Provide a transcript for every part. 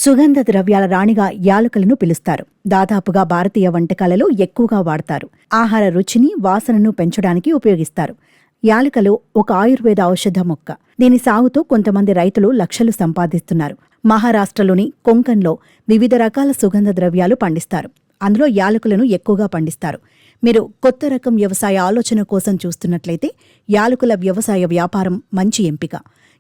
సుగంధ ద్రవ్యాల రాణిగా యాలకులను పిలుస్తారు. దాదాపుగా భారతీయ వంటకాలలో ఎక్కువగా వాడతారు. ఆహార రుచిని, వాసనను పెంచడానికి ఉపయోగిస్తారు. యాలకులు ఒక ఆయుర్వేద ఔషధ మొక్క. దీని సాగుతో కొంతమంది రైతులు లక్షలు సంపాదిస్తున్నారు. మహారాష్ట్రలోని కొంకన్లో వివిధ రకాల సుగంధ ద్రవ్యాలు పండిస్తారు. అందులో యాలకులను ఎక్కువగా పండిస్తారు. మీరు కొత్త రకం వ్యవసాయ ఆలోచన కోసం చూస్తున్నట్లయితే యాలకుల వ్యవసాయ వ్యాపారం మంచి ఎంపిక.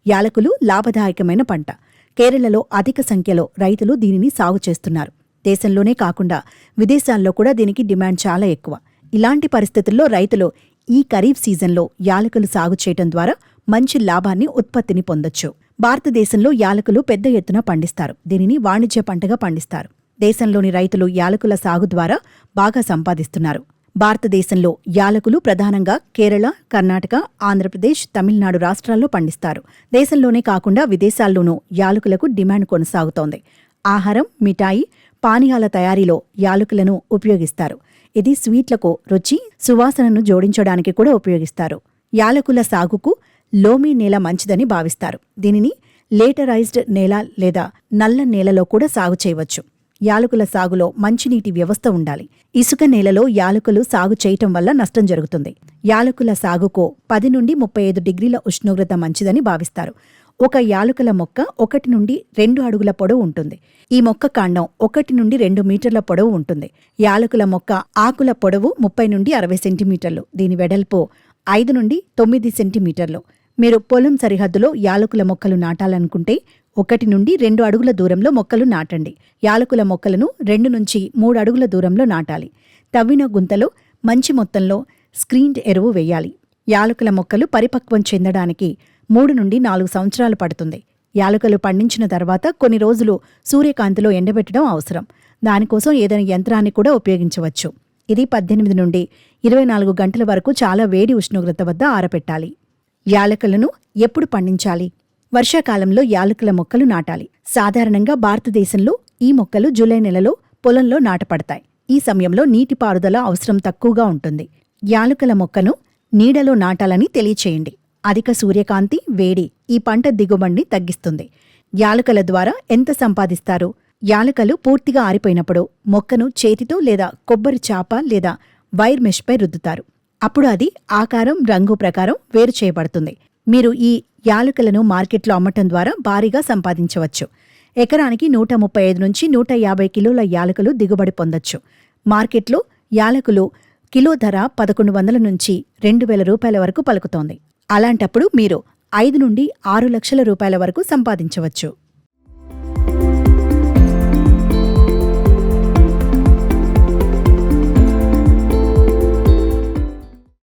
యాలకులు లాభదాయకమైన పంట. కేరళలో అధిక సంఖ్యలో రైతులు దీనిని సాగు చేస్తున్నారు. దేశంలోనే కాకుండా విదేశాల్లో కూడా దీనికి డిమాండ్ చాలా ఎక్కువ. ఇలాంటి పరిస్థితుల్లో రైతులు ఈ ఖరీఫ్ సీజన్లో యాలకులు సాగు చేయటం ద్వారా మంచి లాభాన్ని, ఉత్పత్తిని పొందొచ్చు. భారతదేశంలో యాలకులు పెద్ద ఎత్తున పండిస్తారు. దీనిని వాణిజ్య పంటగా పండిస్తారు. దేశంలోని రైతులు యాలకుల సాగు ద్వారా బాగా సంపాదిస్తున్నారు. భారతదేశంలో యాలకులు ప్రధానంగా కేరళ, కర్ణాటక, ఆంధ్రప్రదేశ్, తమిళనాడు రాష్ట్రాల్లో పండిస్తారు. దేశంలోనే కాకుండా విదేశాల్లోనూ యాలకులకు డిమాండ్ కొనసాగుతోంది. ఆహారం, మిఠాయి, పానీయాల తయారీలో యాలకులను ఉపయోగిస్తారు. ఇది స్వీట్లకు రుచి, సువాసనను జోడించడానికి కూడా ఉపయోగిస్తారు. యాలకుల సాగుకు లోమీ నేల మంచిదని భావిస్తారు. దీనిని లేటరైజ్డ్ నేల లేదా నల్ల నేలలో కూడా సాగు చేయవచ్చు. యాలకుల సాగులో మంచినీటి వ్యవస్థ ఉండాలి. ఇసుక నేలలో యాలకులు సాగు చేయటం వల్ల నష్టం జరుగుతుంది. యాలకుల సాగుకు 10 నుండి 35 డిగ్రీల ఉష్ణోగ్రత మంచిదని భావిస్తారు. ఒక యాలకుల మొక్క 1 నుండి 2 అడుగుల పొడవు ఉంటుంది. ఈ మొక్క కాండం 1 నుండి 2 మీటర్ల పొడవు ఉంటుంది. యాలకుల మొక్క ఆకుల పొడవు 30 నుండి 60 సెంటీమీటర్లు. దీని వెడల్పు 5 నుండి 9 సెంటీమీటర్లు. మీరు పొలం సరిహద్దులో యాలకుల మొక్కలు నాటాలనుకుంటే 1 నుండి 2 అడుగుల దూరంలో మొక్కలు నాటండి. యాలకుల మొక్కలను 2 నుంచి 3 అడుగుల దూరంలో నాటాలి. తవ్విన గుంతలో మంచి మొత్తంలో స్క్రీన్డ్ ఎరువు వేయాలి. యాలకుల మొక్కలు పరిపక్వం చెందడానికి 3 నుండి 4 సంవత్సరాలు పడుతుంది. యాలకులు పండించిన తర్వాత కొన్ని రోజులు సూర్యకాంతిలో ఎండబెట్టడం అవసరం. దానికోసం ఏదైనా యంత్రాన్ని కూడా ఉపయోగించవచ్చు. ఇది 18 నుండి 24 గంటల వరకు చాలా వేడి ఉష్ణోగ్రత వద్ద ఆరబెట్టాలి. యాలకులను ఎప్పుడు పండించాలి? వర్షాకాలంలో యాలకుల మొక్కలు నాటాలి. సాధారణంగా భారతదేశంలో ఈ మొక్కలు జూలై నెలలో పొలంలో నాటపడతాయి. ఈ సమయంలో నీటిపారుదల అవసరం తక్కువగా ఉంటుంది. యాలకుల మొక్కను నీడలో నాటాలని తెలియచేయండి. అధిక సూర్యకాంతి, వేడి ఈ పంట దిగుబడిని తగ్గిస్తుంది. యాలకుల ద్వారా ఎంత సంపాదిస్తారు? యాలకులు పూర్తిగా ఆరిపోయినప్పుడు మొక్కను చేతితో లేదా కొబ్బరి చాప లేదా వైర్ మెష్పై రుద్దుతారు. అప్పుడు అది ఆకారం, రంగు ప్రకారం వేరు చేయబడుతుంది. మీరు ఈ యాలకులను మార్కెట్లో అమ్మటం ద్వారా భారీగా సంపాదించవచ్చు. ఎకరానికి 135 నుంచి 150 కిలోల యాలకులు దిగుబడి పొందొచ్చు. మార్కెట్లో యాలకులు కిలో ధర 1100 నుంచి 2000 రూపాయల వరకు పలుకుతోంది. అలాంటప్పుడు మీరు 5 నుండి 6 లక్షల రూపాయల వరకు సంపాదించవచ్చు.